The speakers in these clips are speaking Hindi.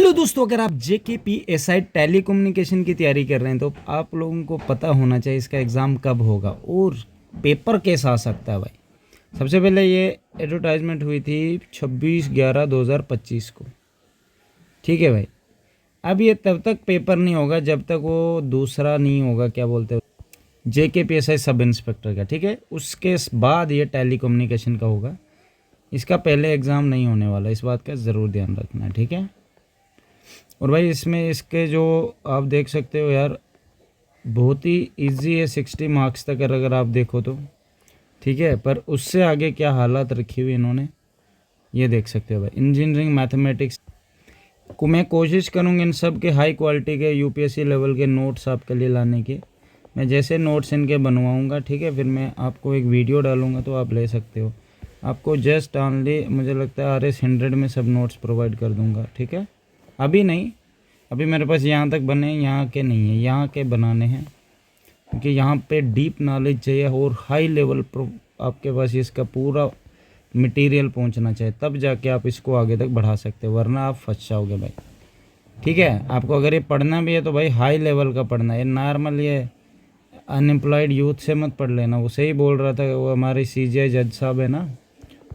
हेलो दोस्तों, अगर आप JKPSI टेली कम्युनिकेशन की तैयारी कर रहे हैं तो आप लोगों को पता होना चाहिए इसका एग्ज़ाम कब होगा और पेपर कैसा आ सकता है भाई। सबसे पहले ये एडवर्टाइजमेंट हुई थी 26/11/2025 को, ठीक है भाई। अब ये तब तक पेपर नहीं होगा जब तक वो दूसरा नहीं होगा, क्या बोलते हैं, JKPSI सब इंस्पेक्टर का, ठीक है। उसके बाद ये टेली कम्युनिकेशन का होगा। इसका पहले एग्ज़ाम नहीं होने वाला, इस बात का ज़रूर ध्यान रखना है, ठीक है। और भाई इसमें इसके जो आप देख सकते हो यार, बहुत ही इजी है 60 मार्क्स तक अगर आप देखो तो, ठीक है। पर उससे आगे क्या हालात रखी हुई इन्होंने, ये देख सकते हो भाई। इंजीनियरिंग मैथमेटिक्स को मैं कोशिश करूँगा इन सब के हाई क्वालिटी के UPSC लेवल के नोट्स आपके लिए लाने के। मैं जैसे नोट्स इनके बनवाऊँगा, ठीक है, फिर मैं आपको एक वीडियो डालूँगा तो आप ले सकते हो। आपको जस्ट ऑनली मुझे लगता है RS100 में सब नोट्स प्रोवाइड कर दूँगा, ठीक है। अभी नहीं, अभी मेरे पास यहाँ तक बने, यहाँ के नहीं है, यहाँ के बनाने हैं, क्योंकि यहाँ पे डीप नॉलेज चाहिए और हाई लेवल आपके पास इसका पूरा मटेरियल पहुँचना चाहिए, तब जाके आप इसको आगे तक बढ़ा सकते हो, वरना आप फंस जाओगे भाई, ठीक है। आपको अगर ये पढ़ना भी है तो भाई हाई लेवल का पढ़ना है, नॉर्मल ये अनएम्प्लॉयड यूथ से मत पढ़ लेना। वो सही बोल रहा था, वो हमारे CGI जज साहब है ना,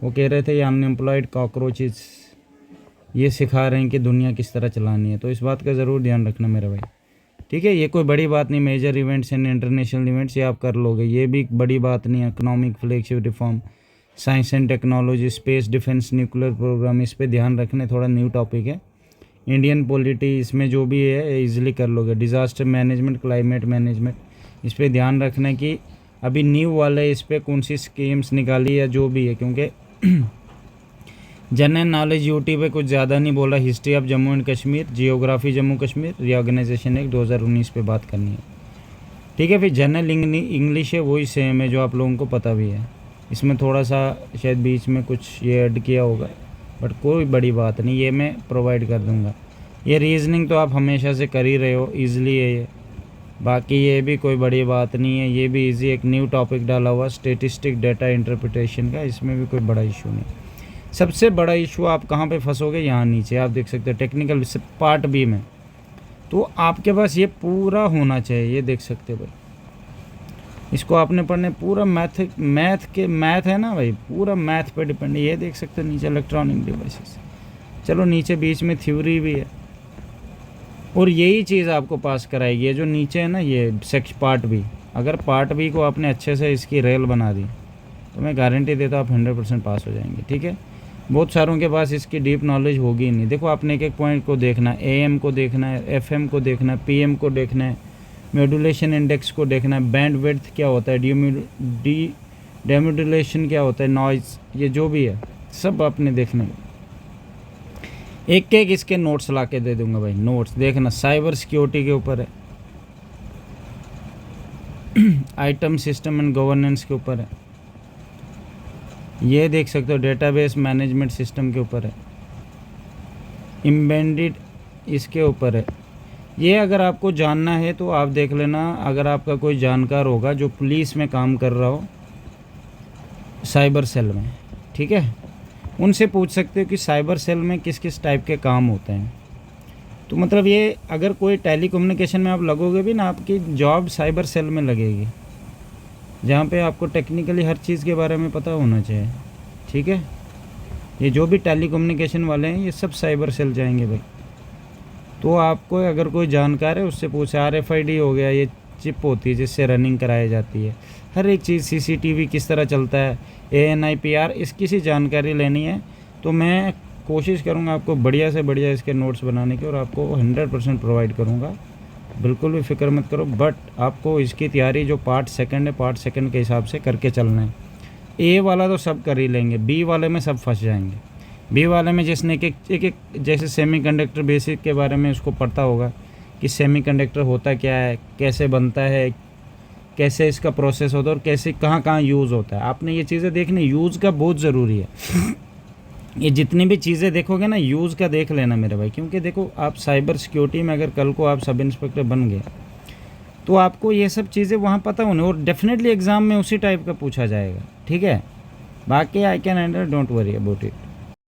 वो कह रहे थे ये अनएम्प्लॉयड कॉकरोचेस ये सिखा रहे हैं कि दुनिया किस तरह चलानी है, तो इस बात का ज़रूर ध्यान रखना मेरा भाई, ठीक है। ये कोई बड़ी बात नहीं, major events and international events ये आप कर लोगे, ये भी बड़ी बात नहीं है। Economic flagship reform, science and technology, space defence, nuclear programme, इस पर ध्यान रखने, थोड़ा न्यू टॉपिक है। इंडियन पॉलिटी, इसमें जो भी है ईजिली कर लोगे। डिज़ास्टर मैनेजमेंट, क्लाइमेट मैनेजमेंट, इस पर ध्यान रखना कि अभी न्यू वाले इस पर कौन सी स्कीम्स निकाली या जो भी है, क्योंकि जनरल नॉलेज यूटी पे कुछ ज़्यादा नहीं बोला। History of Jammu and Kashmir, geography Jammu Kashmir, reorganisation act 2019 पे बात करनी है, ठीक है। फिर जनरल इंग्लिश है, वही सेम है जो आप लोगों को पता भी है। इसमें थोड़ा सा शायद बीच में कुछ ये ऐड किया होगा, बट कोई बड़ी बात नहीं, ये मैं प्रोवाइड कर दूँगा। ये रीजनिंग तो आप हमेशा से कर ही रहे हो, ईज़िली है ये, बाकी ये भी कोई बड़ी बात नहीं है, ये भी ईजी। एक न्यू टॉपिक डाला हुआ स्टेटिस्टिक डेटा इंटरप्रिटेशन का, इसमें भी कोई बड़ा इशू नहीं। सबसे बड़ा इशू आप कहाँ पे फंसोगे, यहाँ नीचे आप देख सकते हो टेक्निकल पार्ट बी में, तो आपके पास ये पूरा होना चाहिए, ये देख सकते हो भाई। इसको आपने पढ़ने पूरा मैथ है ना भाई, पूरा मैथ पे डिपेंड है। ये देख सकते हो नीचे इलेक्ट्रॉनिक डिवाइसेस, चलो नीचे बीच में थ्योरी भी है, और यही चीज़ आपको पास कराएगी। ये जो नीचे है ना, ये सेक्शन पार्ट बी, अगर पार्ट बी को आपने अच्छे से इसकी रेल बना दी तो मैं गारंटी देता हूँ आप 100% पास हो जाएंगे, ठीक है। बहुत सारों के पास इसकी डीप नॉलेज होगी ही नहीं। देखो आपने एक एक पॉइंट को देखना है, AM को देखना है, FM को देखना है, PM को देखना है, मॉड्यूलेशन इंडेक्स को देखना है, बैंड विड्थ क्या होता है, डेमोड्यूलेशन क्या होता है, नॉइज़, ये जो भी है सब आपने देखना है। एक एक इसके नोट्स ला के दे दूंगा भाई, नोट्स देखना। साइबर सिक्योरिटी के ऊपर है, आइटम सिस्टम एंड गवर्नेंस के ऊपर है, ये देख सकते हो डेटाबेस मैनेजमेंट सिस्टम के ऊपर है, एम्बेडेड इसके ऊपर है। ये अगर आपको जानना है तो आप देख लेना, अगर आपका कोई जानकार होगा जो पुलिस में काम कर रहा हो साइबर सेल में, ठीक है, उनसे पूछ सकते हो कि साइबर सेल में किस किस टाइप के काम होते हैं। तो मतलब ये अगर कोई टेली कम्युनिकेशन में आप लगोगे भी ना, आपकी जॉब साइबर सेल में लगेगी, जहाँ पे आपको टेक्निकली हर चीज़ के बारे में पता होना चाहिए, ठीक है। ये जो भी टेली कम्युनिकेशन वाले हैं ये सब साइबर सेल जाएंगे भाई। तो आपको अगर कोई जानकार है उससे पूछे। RFID हो गया, ये चिप होती है जिससे रनिंग कराई जाती है, हर एक चीज़, CCTV किस तरह चलता है, ANIPR, इसकी सी जानकारी लेनी है तो मैं कोशिश करूँगा आपको बढ़िया से बढ़िया इसके नोट्स बनाने की, और आपको 100% प्रोवाइड करूँगा, बिल्कुल भी फिक्र मत करो। बट आपको इसकी तैयारी जो पार्ट सेकंड है, पार्ट सेकंड के हिसाब से करके चलना है। A वाला तो सब कर ही लेंगे, B वाले में सब फंस जाएंगे। B वाले में जिसने एक जैसे सेमीकंडक्टर बेसिक के बारे में उसको पढ़ता होगा कि सेमीकंडक्टर होता क्या है, कैसे बनता है, कैसे इसका प्रोसेस होता है, और कैसे कहाँ कहाँ यूज़ होता है, आपने ये चीज़ें देखनी। यूज़ का बहुत ज़रूरी है। ये जितनी भी चीज़ें देखोगे ना, यूज़ का देख लेना मेरे भाई, क्योंकि देखो आप साइबर सिक्योरिटी में अगर कल को आप सब इंस्पेक्टर बन गए तो आपको ये सब चीज़ें वहाँ पता होने, और डेफिनेटली एग्ज़ाम में उसी टाइप का पूछा जाएगा, ठीक है। बाकी I can handle, don't worry about it.